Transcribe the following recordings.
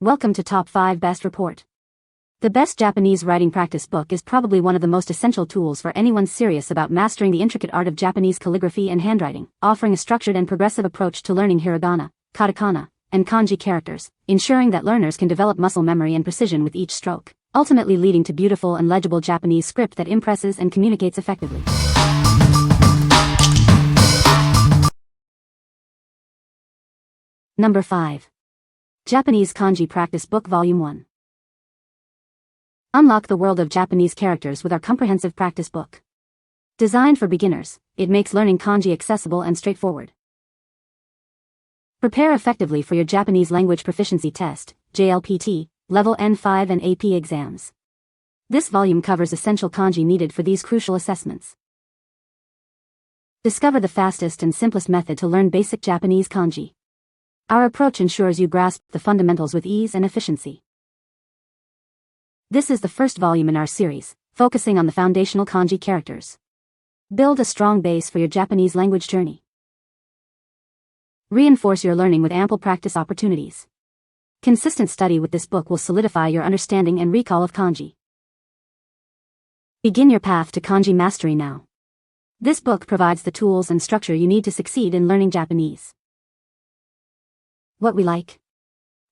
Welcome to Top 5 Best Report. The Best Japanese Writing Practice Book is probably one of the most essential tools for anyone serious about mastering the intricate art of Japanese calligraphy and handwriting, offering a structured and progressive approach to learning hiragana, katakana, and kanji characters, ensuring that learners can develop muscle memory and precision with each stroke, ultimately leading to beautiful and legible Japanese script that impresses and communicates effectively. Number 5. Japanese Kanji Practice Book Volume 1. Unlock the world of Japanese characters with our comprehensive practice book. Designed for beginners, it makes learning kanji accessible and straightforward. Prepare effectively for your Japanese language proficiency test, JLPT, level N5 and AP exams. This volume covers essential kanji needed for these crucial assessments. Discover the fastest and simplest method to learn basic Japanese kanji. Our approach ensures you grasp the fundamentals with ease and efficiency. This is the first volume in our series, focusing on the foundational kanji characters. Build a strong base for your Japanese language journey. Reinforce your learning with ample practice opportunities. Consistent study with this book will solidify your understanding and recall of kanji. Begin your path to kanji mastery now. This book provides the tools and structure you need to succeed in learning Japanese. What we like.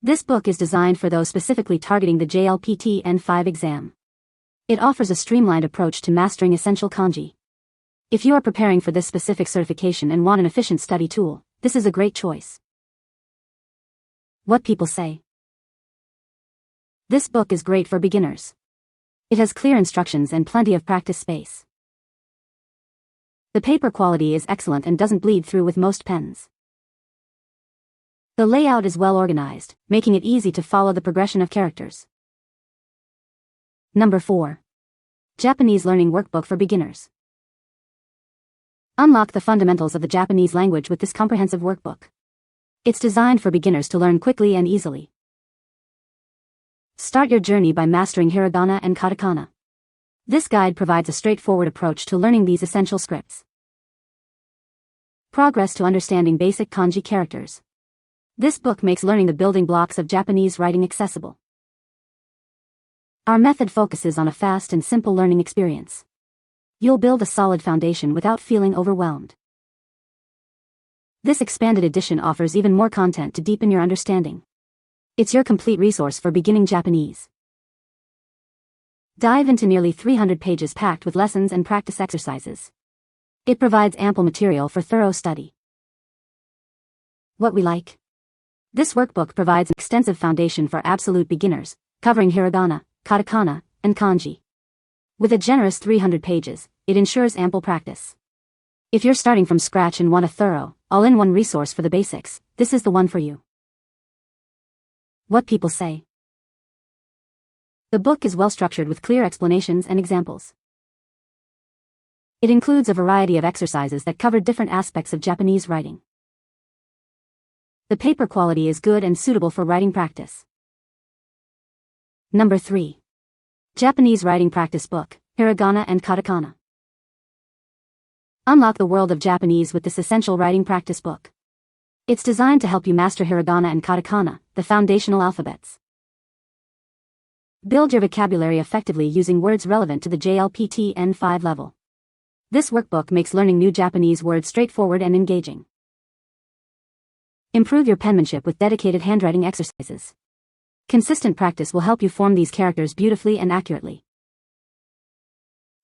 This book is designed for those specifically targeting the JLPT N5 exam. It offers a streamlined approach to mastering essential kanji. If you are preparing for this specific certification and want an efficient study tool, this is a great choice. What people say. This book is great for beginners. It has clear instructions and plenty of practice space. The paper quality is excellent and doesn't bleed through with most pens. The layout is well organized, making it easy to follow the progression of characters. Number 4. Japanese Learning Workbook for Beginners. Unlock the fundamentals of the Japanese language with this comprehensive workbook. It's designed for beginners to learn quickly and easily. Start your journey by mastering hiragana and katakana. This guide provides a straightforward approach to learning these essential scripts. Progress to understanding basic kanji characters. This book makes learning the building blocks of Japanese writing accessible. Our method focuses on a fast and simple learning experience. You'll build a solid foundation without feeling overwhelmed. This expanded edition offers even more content to deepen your understanding. It's your complete resource for beginning Japanese. Dive into nearly 300 pages packed with lessons and practice exercises. It provides ample material for thorough study. What we like. This workbook provides an extensive foundation for absolute beginners, covering hiragana, katakana, and kanji. With a generous 300 pages, it ensures ample practice. If you're starting from scratch and want a thorough, all-in-one resource for the basics, this is the one for you. What people say. The book is well structured with clear explanations and examples. It includes a variety of exercises that cover different aspects of Japanese writing. The paper quality is good and suitable for writing practice. Number 3. Japanese Writing Practice Book, Hiragana and Katakana. Unlock the world of Japanese with this essential writing practice book. It's designed to help you master hiragana and katakana, the foundational alphabets. Build your vocabulary effectively using words relevant to the JLPT N5 level. This workbook makes learning new Japanese words straightforward and engaging. Improve your penmanship with dedicated handwriting exercises. Consistent practice will help you form these characters beautifully and accurately.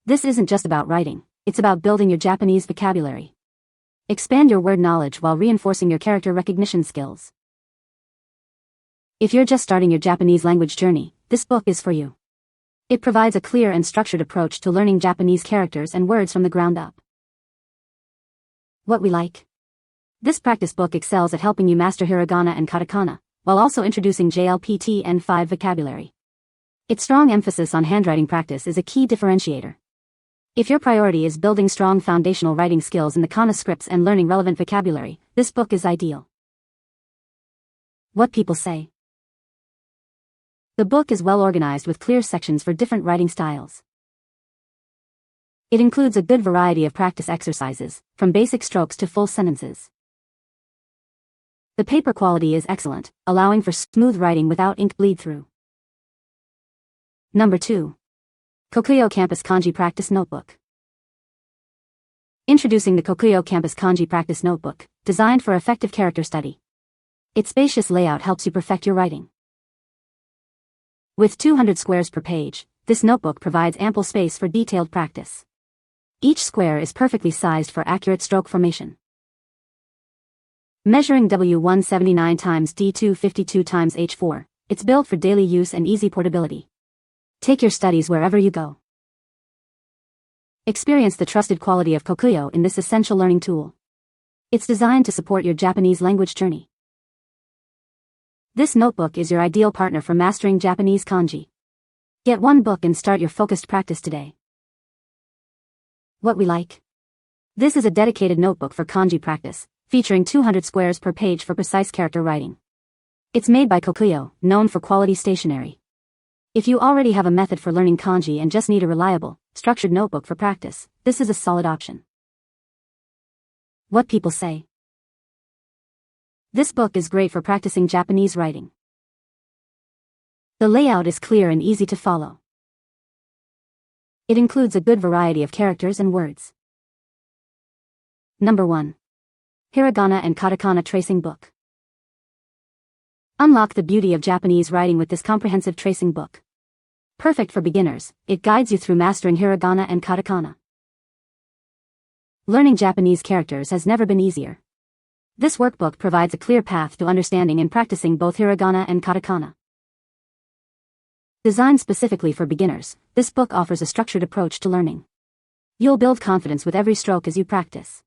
This isn't just about writing, it's about building your Japanese vocabulary. Expand your word knowledge while reinforcing your character recognition skills. If you're just starting your Japanese language journey, this book is for you. It provides a clear and structured approach to learning Japanese characters and words from the ground up. What we like. This practice book excels at helping you master hiragana and katakana, while also introducing JLPT N5 vocabulary. Its strong emphasis on handwriting practice is a key differentiator. If your priority is building strong foundational writing skills in the kana scripts and learning relevant vocabulary, this book is ideal. What people say. The book is well organized with clear sections for different writing styles. It includes a good variety of practice exercises, from basic strokes to full sentences. The paper quality is excellent, allowing for smooth writing without ink bleed through. Number 2. Kokuyo Campus Kanji Practice Notebook. Introducing the Kokuyo Campus Kanji Practice Notebook, designed for effective character study. Its spacious layout helps you perfect your writing. With 200 squares per page, this notebook provides ample space for detailed practice. Each square is perfectly sized for accurate stroke formation. Measuring W179 x D252 x H4, it's built for daily use and easy portability. Take your studies wherever you go. Experience the trusted quality of Kokuyo in this essential learning tool. It's designed to support your Japanese language journey. This notebook is your ideal partner for mastering Japanese kanji. Get one book and start your focused practice today. What we like. This is a dedicated notebook for kanji practice, featuring 200 squares per page for precise character writing. It's made by Kokuyo, known for quality stationery. If you already have a method for learning kanji and just need a reliable, structured notebook for practice, this is a solid option. What people say. This book is great for practicing Japanese writing. The layout is clear and easy to follow. It includes a good variety of characters and words. Number 1. Hiragana and Katakana Tracing Book. Unlock the beauty of Japanese writing with this comprehensive tracing book. Perfect for beginners, it guides you through mastering hiragana and katakana. Learning Japanese characters has never been easier. This workbook provides a clear path to understanding and practicing both hiragana and katakana. Designed specifically for beginners, this book offers a structured approach to learning. You'll build confidence with every stroke as you practice.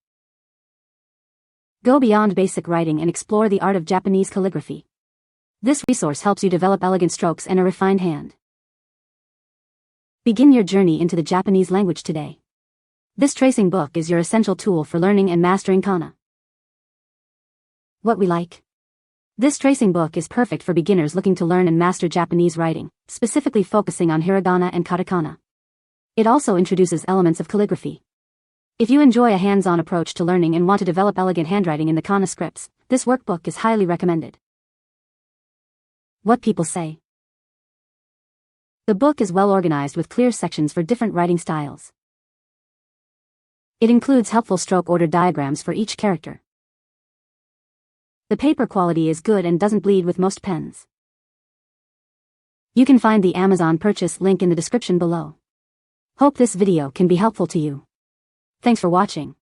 Go beyond basic writing and explore the art of Japanese calligraphy. This resource helps you develop elegant strokes and a refined hand. Begin your journey into the Japanese language today. This tracing book is your essential tool for learning and mastering kana. What we like. This tracing book is perfect for beginners looking to learn and master Japanese writing, specifically focusing on hiragana and katakana. It also introduces elements of calligraphy. If you enjoy a hands-on approach to learning and want to develop elegant handwriting in the kana scripts, this workbook is highly recommended. What people say. The book is well organized with clear sections for different writing styles. It includes helpful stroke order diagrams for each character. The paper quality is good and doesn't bleed with most pens. You can find the Amazon purchase link in the description below. Hope this video can be helpful to you. Thanks for watching.